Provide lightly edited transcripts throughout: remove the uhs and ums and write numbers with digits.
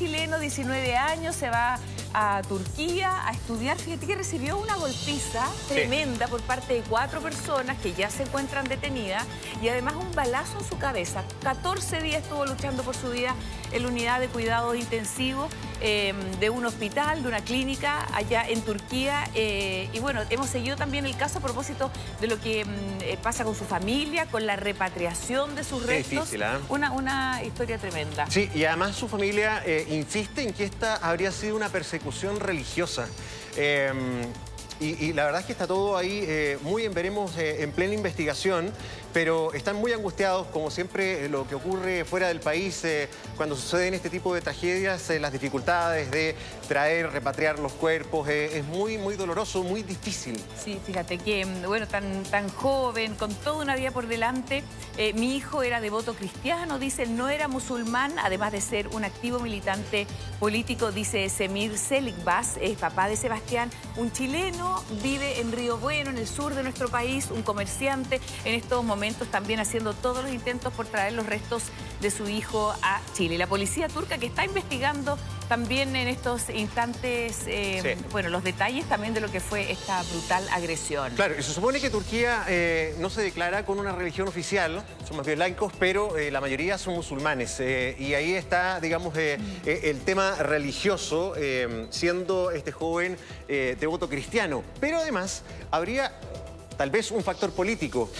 chileno, 19 años, se va a Turquía a estudiar. Fíjate que recibió una golpiza tremenda por parte de 4 personas que ya se encuentran detenidas y además un balazo en su cabeza. 14 días estuvo luchando por su vida en la unidad de cuidados intensivos de un hospital, de una clínica allá en Turquía. Y bueno, hemos seguido también el caso a propósito de lo que pasa con su familia, con la repatriación de sus restos. Difícil, ¿eh? Una historia tremenda. Sí, y además su familia insiste en que esta habría sido una persecución religiosa. Y la verdad es que está todo ahí muy en veremos, en plena investigación, pero están muy angustiados, como siempre lo que ocurre fuera del país cuando suceden este tipo de tragedias, las dificultades de traer, repatriar los cuerpos, es muy, muy doloroso, muy difícil. Sí, fíjate que, bueno, tan joven, con toda una vida por delante. Mi hijo era devoto cristiano, dice, no era musulmán, además de ser un activo militante político, dice Semir Selikbas, es papá de Sebastián, un chileno, vive en Río Bueno, en el sur de nuestro país, un comerciante, en estos momentos también haciendo todos los intentos por traer los restos de su hijo a Chile. La policía turca que está investigando también en estos instantes, bueno, los detalles también de lo que fue esta brutal agresión. Claro, y se supone que Turquía no se declara con una religión oficial, son más bien laicos, pero la mayoría son musulmanes. Y ahí está, digamos, el tema religioso, siendo este joven devoto cristiano. Pero además habría tal vez un factor político.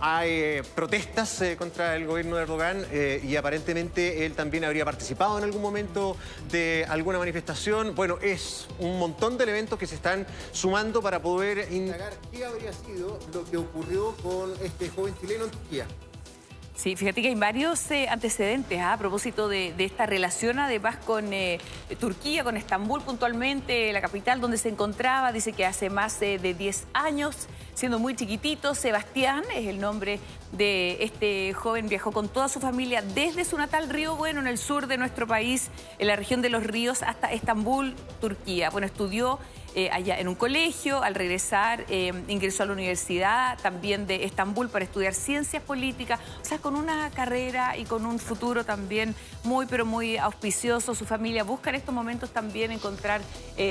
Hay protestas contra el gobierno de Erdogan y aparentemente él también habría participado en algún momento de alguna manifestación. Bueno, es un montón de elementos que se están sumando para poder indagar qué habría sido lo que ocurrió con este joven chileno en Turquía. Sí, fíjate que hay varios antecedentes a propósito de esta relación además con Turquía, con Estambul puntualmente, la capital donde se encontraba. Dice que hace más de 10 años, siendo muy chiquitito, Sebastián es el nombre de este joven, viajó con toda su familia desde su natal Río Bueno, en el sur de nuestro país, en la región de los ríos, hasta Estambul, Turquía. Bueno, estudió allá en un colegio, al regresar ingresó a la universidad también de Estambul para estudiar ciencias políticas, o sea, con una carrera y con un futuro también muy, pero muy auspicioso. Su familia busca en estos momentos también encontrar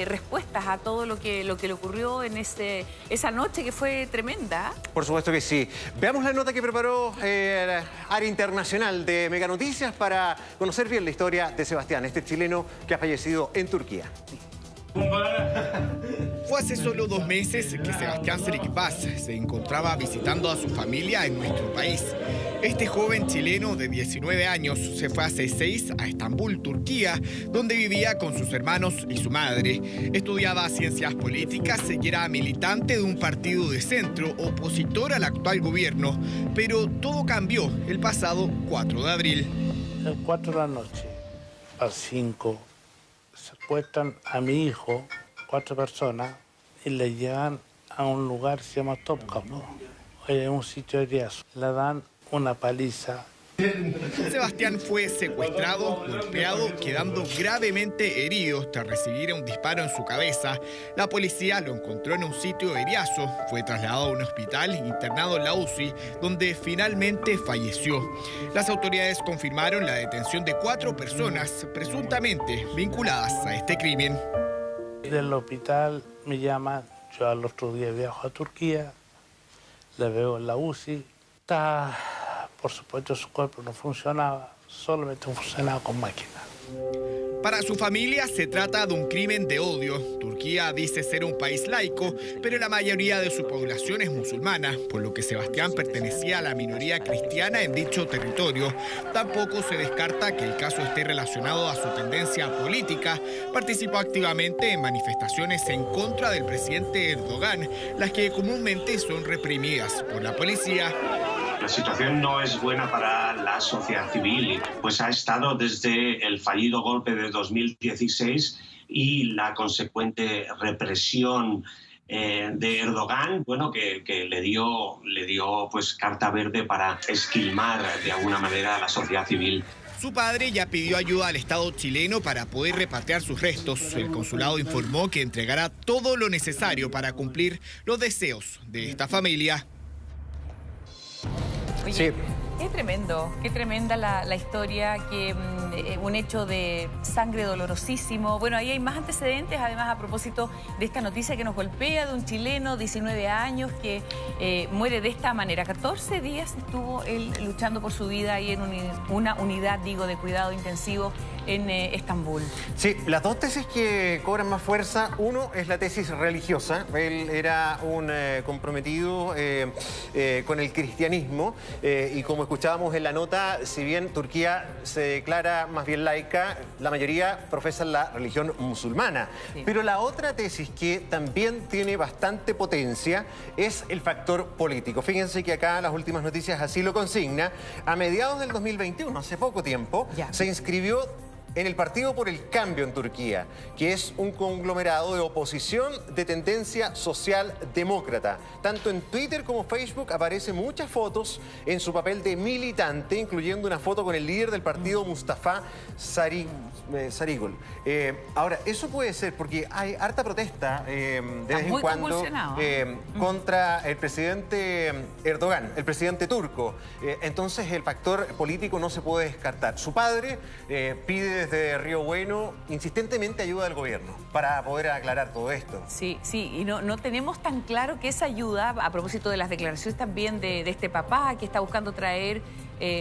respuestas a todo lo que le ocurrió en esa noche que fue tremenda. Por supuesto que sí. Veamos la nota que preparó la área internacional de Mega Noticias para conocer bien la historia de Sebastián, este chileno que ha fallecido en Turquía. Fue hace solo 2 meses que Sebastián Selikbas se encontraba visitando a su familia en nuestro país. Este joven chileno de 19 años se fue hace 6 a Estambul, Turquía, donde vivía con sus hermanos y su madre. Estudiaba ciencias políticas y era militante de un partido de centro opositor al actual gobierno. Pero todo cambió el pasado 4 de abril. A las 4 de la noche, a las 5, secuestran a mi hijo, 4 personas, y le llevan a un lugar que se llama Topkapi, en un sitio de riesgo. Le dan una paliza. Sebastián fue secuestrado, golpeado, quedando gravemente herido tras recibir un disparo en su cabeza. La policía lo encontró en un sitio de Eriazo, fue trasladado a un hospital, internado en la UCI, donde finalmente falleció. Las autoridades confirmaron la detención de 4 personas presuntamente vinculadas a este crimen. Del hospital me llaman, yo al otro día viajo a Turquía, le veo en la UCI, por supuesto su cuerpo no funcionaba, solamente funcionaba con máquina. Para su familia se trata de un crimen de odio. Turquía dice ser un país laico, pero la mayoría de su población es musulmana, por lo que Sebastián pertenecía a la minoría cristiana en dicho territorio. Tampoco se descarta que el caso esté relacionado a su tendencia política. Participó activamente en manifestaciones en contra del presidente Erdogan, las que comúnmente son reprimidas por la policía. La situación no es buena para la sociedad civil, pues ha estado desde el fallido golpe de 2016 y la consecuente represión de Erdogan, bueno, que le dio pues carta verde para esquilmar de alguna manera a la sociedad civil. Su padre ya pidió ayuda al Estado chileno para poder repatriar sus restos. El consulado informó que entregará todo lo necesario para cumplir los deseos de esta familia. Oye, Sí. Qué tremenda la historia, que un hecho de sangre dolorosísimo. Bueno, ahí hay más antecedentes, además, a propósito de esta noticia que nos golpea, de un chileno, 19 años, que muere de esta manera. 14 días estuvo él luchando por su vida ahí en una unidad, de cuidado intensivo en Estambul. Sí, las dos tesis que cobran más fuerza, uno es la tesis religiosa. Él era un comprometido con el cristianismo y como escuchábamos en la nota, si bien Turquía se declara más bien laica, la mayoría profesan la religión musulmana. Sí. Pero la otra tesis que también tiene bastante potencia es el factor político. Fíjense que acá las últimas noticias así lo consigna. A mediados del 2021, hace poco tiempo, se inscribió en el Partido por el Cambio en Turquía, que es un conglomerado de oposición de tendencia socialdemócrata. Tanto en Twitter como Facebook aparecen muchas fotos en su papel de militante, incluyendo una foto con el líder del partido, Mustafa Sarıgül. Ahora, eso puede ser porque hay harta protesta de vez en cuando contra el presidente Erdogan, el presidente turco. Entonces el factor político no se puede descartar. Su padre pide desde Río Bueno insistentemente ayuda del gobierno para poder aclarar todo esto. Sí, y no tenemos tan claro que esa ayuda, a propósito de las declaraciones también de este papá que está buscando traer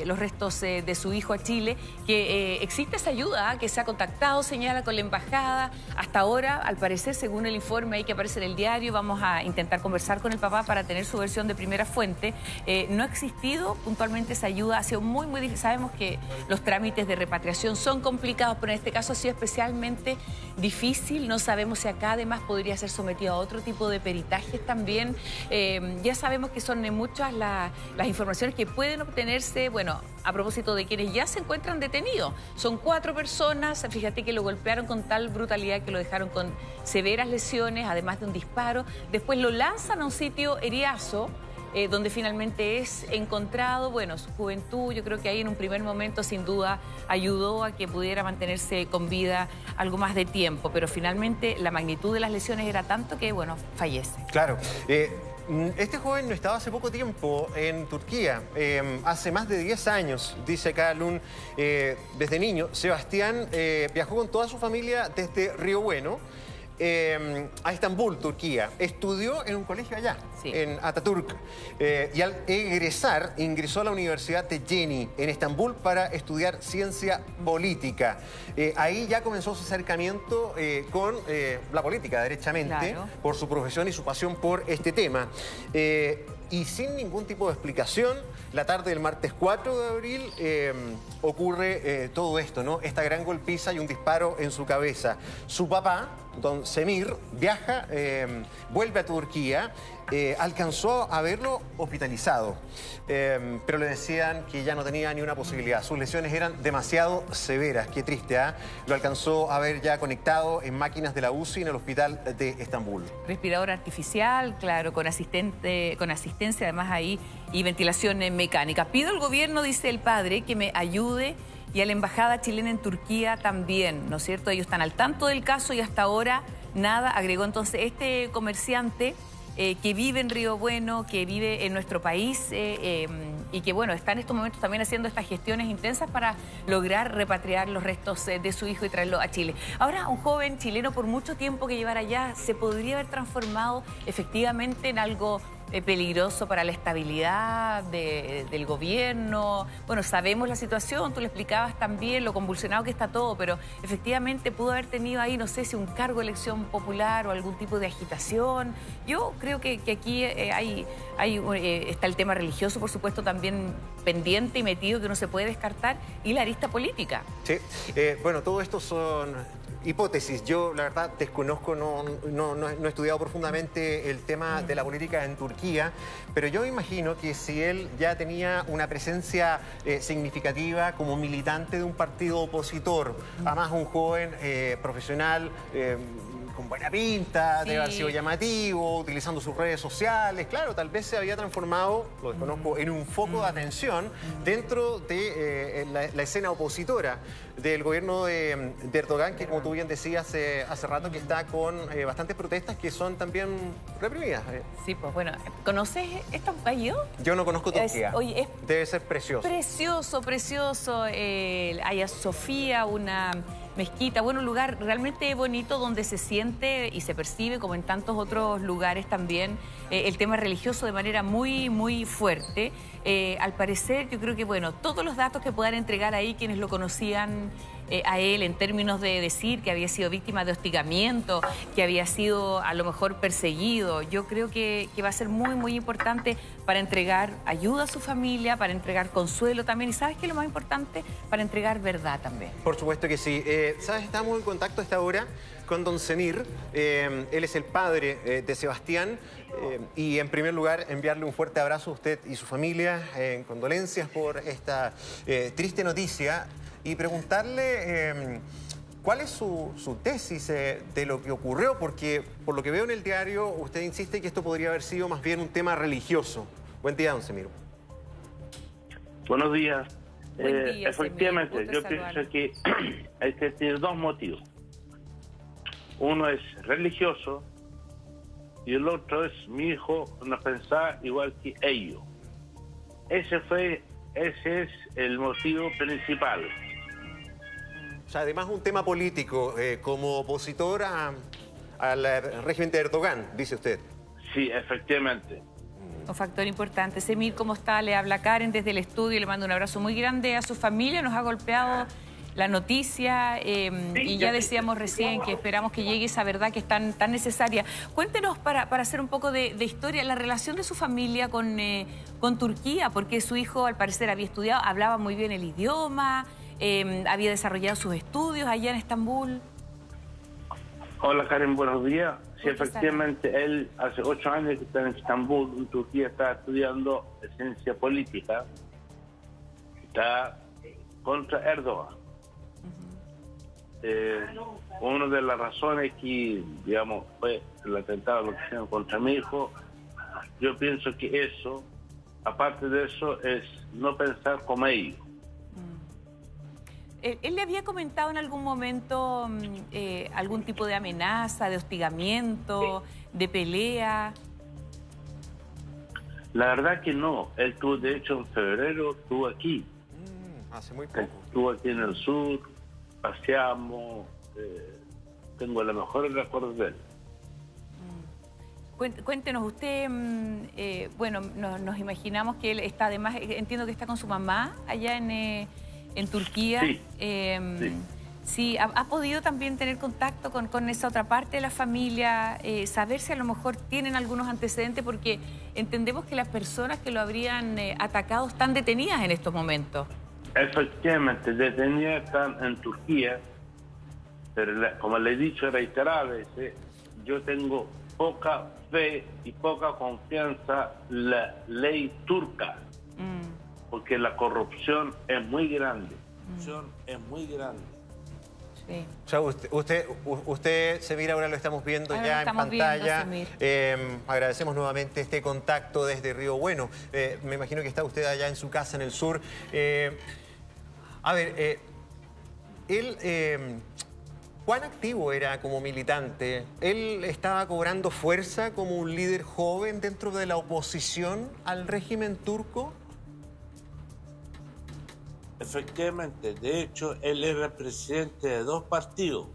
los restos de su hijo a Chile, que existe esa ayuda, que se ha contactado, señala, con la embajada. Hasta ahora, al parecer, según el informe ahí que aparece en el diario, vamos a intentar conversar con el papá para tener su versión de primera fuente. No ha existido puntualmente esa ayuda, ha sido muy difícil. Sabemos que los trámites de repatriación son complicados, pero en este caso ha sido especialmente difícil. No sabemos si acá además podría ser sometido a otro tipo de peritajes también. Ya sabemos que son muchas las informaciones que pueden obtenerse, bueno, a propósito de quienes ya se encuentran detenidos. Son 4 personas, fíjate que lo golpearon con tal brutalidad que lo dejaron con severas lesiones, además de un disparo. Después lo lanzan a un sitio Eriazo, donde finalmente es encontrado. Bueno, su juventud, yo creo que ahí en un primer momento sin duda ayudó a que pudiera mantenerse con vida algo más de tiempo, pero finalmente la magnitud de las lesiones era tanto que, bueno, fallece. Claro. Este joven no estaba hace poco tiempo en Turquía, hace más de 10 años, dice acá Lun, desde niño. Sebastián viajó con toda su familia desde Río Bueno a Estambul, Turquía. Estudió en un colegio allá, en Atatürk, y al egresar ingresó a la Universidad de Yeni en Estambul para estudiar ciencia política. Ahí ya comenzó su acercamiento con la política, derechamente, por su profesión y su pasión por este tema. Y sin ningún tipo de explicación, la tarde del martes 4 de abril ocurre todo esto, ¿no? Esta gran golpiza y un disparo en su cabeza. Su papá, don Semir, viaja, vuelve a Turquía, alcanzó a verlo hospitalizado, pero le decían que ya no tenía ni una posibilidad. Sus lesiones eran demasiado severas. Qué triste, ¿eh? Lo alcanzó a ver ya conectado en máquinas de la UCI en el hospital de Estambul. Respirador artificial, claro, con asistencia además ahí y ventilación mecánica. Pido al gobierno, dice el padre, que me ayude, y a la embajada chilena en Turquía también, ¿no es cierto? Ellos están al tanto del caso y hasta ahora nada, agregó entonces este comerciante que vive en Río Bueno, que vive en nuestro país y que, bueno, está en estos momentos también haciendo estas gestiones intensas para lograr repatriar los restos de su hijo y traerlo a Chile. Ahora, un joven chileno, por mucho tiempo que llevara allá, se podría haber transformado efectivamente en algo peligroso para la estabilidad del gobierno. Bueno, sabemos la situación, tú le explicabas también lo convulsionado que está todo, pero efectivamente pudo haber tenido ahí, no sé si un cargo de elección popular o algún tipo de agitación. Yo creo que aquí está el tema religioso, por supuesto, también pendiente y metido, que no se puede descartar, y la arista política. Sí, bueno, todo esto son hipótesis. Yo, la verdad, desconozco, no he estudiado profundamente el tema de la política en Turquía, pero yo imagino que si él ya tenía una presencia significativa como militante de un partido opositor, además un joven profesional, con buena pinta, Sí. debe haber sido llamativo, utilizando sus redes sociales. Claro, tal vez se había transformado, lo desconozco, en un foco de atención dentro de la escena opositora del gobierno de Erdogan, que como tú bien decías hace rato, que está con bastantes protestas que son también reprimidas. Sí, pues bueno, ¿conoces Estambul? Yo no conozco Turquía. Oye, es debe ser precioso. precioso, precioso. Hagia Sofía, una mezquita, bueno, un lugar realmente bonito donde se siente y se percibe, como en tantos otros lugares también, el tema religioso de manera muy, muy fuerte. Al parecer, yo creo que, bueno, todos los datos que puedan entregar ahí quienes lo conocían a él en términos de decir que había sido víctima de hostigamiento, que había sido a lo mejor perseguido, yo creo que va a ser muy, muy importante para entregar ayuda a su familia, para entregar consuelo también, y ¿sabes qué es lo más importante? Para entregar verdad también. Por supuesto que sí. ¿Sabes? Estamos en contacto a esta hora con don Semir. Él es el padre de Sebastián. Y en primer lugar, enviarle un fuerte abrazo a usted y su familia. Condolencias por esta triste noticia. Y preguntarle cuál es su tesis de lo que ocurrió. Porque por lo que veo en el diario, usted insiste que esto podría haber sido más bien un tema religioso. Buen día, don Semir. Buenos días. Buen día, Efectivamente, Semir. yo Gusto pienso saludarlo. que hay que tener dos motivos. Uno es religioso y el otro es mi hijo no pensaba igual que ellos. Ese es el motivo principal. O sea, además un tema político, como opositor al régimen de Erdogan, dice usted. Sí, efectivamente. Un factor importante. Semir, ¿cómo está? Le habla Karen desde el estudio, le mando un abrazo muy grande a su familia. Nos ha golpeado la noticia y ya decíamos recién que esperamos que llegue esa verdad que es tan necesaria. Cuéntenos, para hacer un poco de historia, la relación de su familia con Turquía, porque su hijo al parecer había estudiado, hablaba muy bien el idioma, había desarrollado sus estudios allá en Estambul. Hola Karen, buenos días. Sí, Gusto efectivamente, él hace 8 años que está en Estambul, en Turquía, está estudiando ciencia política. Está contra Erdogan. Una de las razones que, digamos, fue el atentado lo que hicieron contra mi hijo, yo pienso que eso, aparte de eso, es no pensar como ellos. ¿Él le había comentado en algún momento algún tipo de amenaza, de hostigamiento, de pelea? La verdad que no. Él estuvo, de hecho, en febrero estuvo aquí. Hace muy poco. Estuvo aquí en el sur, paseamos, tengo los mejores recuerdos de él. Cuéntenos, usted, bueno, nos imaginamos que él está, además, entiendo que está con su mamá allá en Turquía. Sí, sí. Sí, ¿ha podido también tener contacto con esa otra parte de la familia? Saber si a lo mejor tienen algunos antecedentes, porque entendemos que las personas que lo habrían atacado están detenidas en estos momentos. Efectivamente, detenidas están en Turquía, pero como le he dicho reiteradas veces, yo tengo poca fe y poca confianza en la ley turca, porque la corrupción es muy grande. Sí. O sea, usted Semir, ahora lo estamos viendo Ahora ya lo estamos en pantalla. viendo, Agradecemos nuevamente este contacto desde Río Bueno. Me imagino que está usted allá en su casa en el sur. A ver, él, ¿cuán activo era como militante? ¿Él estaba cobrando fuerza como un líder joven dentro de la oposición al régimen turco? Efectivamente, de hecho, él era presidente de 2 partidos.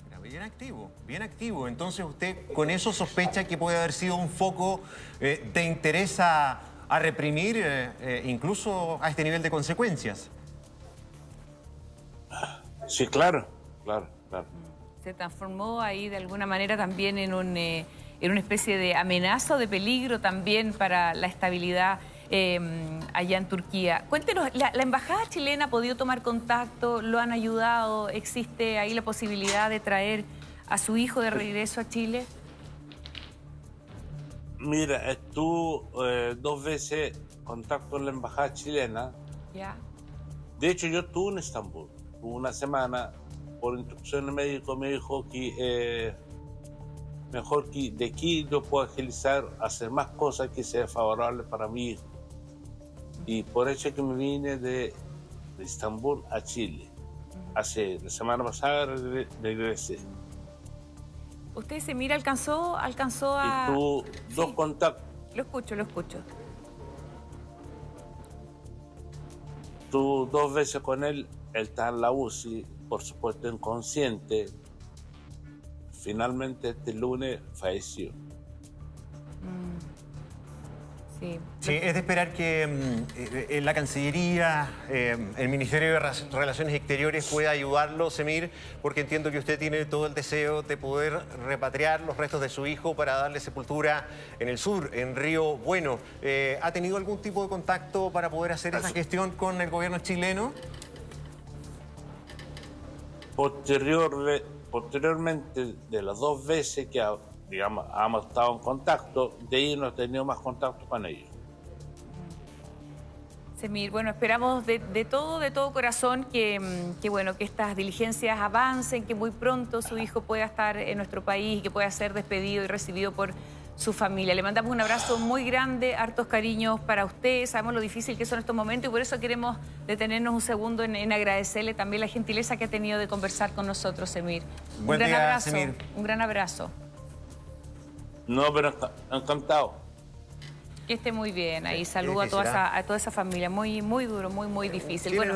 Era bien activo, bien activo. Entonces usted con eso sospecha que puede haber sido un foco de interés a reprimir incluso a este nivel de consecuencias. Sí, claro. Se transformó ahí de alguna manera también en una especie de amenaza o de peligro también para la estabilidad allá en Turquía. Cuéntenos, ¿la embajada chilena ha podido tomar contacto? ¿Lo han ayudado? ¿Existe ahí la posibilidad de traer a su hijo de regreso a Chile? Mira, estuvo 2 veces en contacto con la embajada chilena. Ya. De hecho, yo estuve en Estambul. Estuve una semana por instrucciones médicas me dijo que mejor que de aquí yo puedo agilizar, hacer más cosas que sea favorable para mi hijo. Y por eso es que me vine de Estambul a Chile. Hace la semana pasada regresé. Usted, Semir, alcanzó a... Y tuvo dos Sí. contactos. Lo escucho. Tuvo 2 veces con él está en la UCI, por supuesto inconsciente. Finalmente este lunes falleció. Sí. Sí, es de esperar que en la Cancillería, el Ministerio de Relaciones Exteriores pueda ayudarlo, Semir, porque entiendo que usted tiene todo el deseo de poder repatriar los restos de su hijo para darle sepultura en el sur, en Río Bueno. ¿Ha tenido algún tipo de contacto para poder hacer esa gestión con el gobierno chileno? Posteriormente, de las 2 veces que digamos, hemos estado en contacto, de ahí no he tenido más contacto con ellos. Semir, bueno, esperamos de todo corazón que estas diligencias avancen, que muy pronto su hijo pueda estar en nuestro país y que pueda ser despedido y recibido por su familia. Le mandamos un abrazo muy grande, hartos cariños para usted. Sabemos lo difícil que son estos momentos y por eso queremos detenernos un segundo en agradecerle también la gentileza que ha tenido de conversar con nosotros, Semir. Buen día, abrazo, Semir. un gran abrazo. No, pero encantado. Que esté muy bien ahí. Saludo a toda esa familia. Muy duro, muy difícil. Bueno,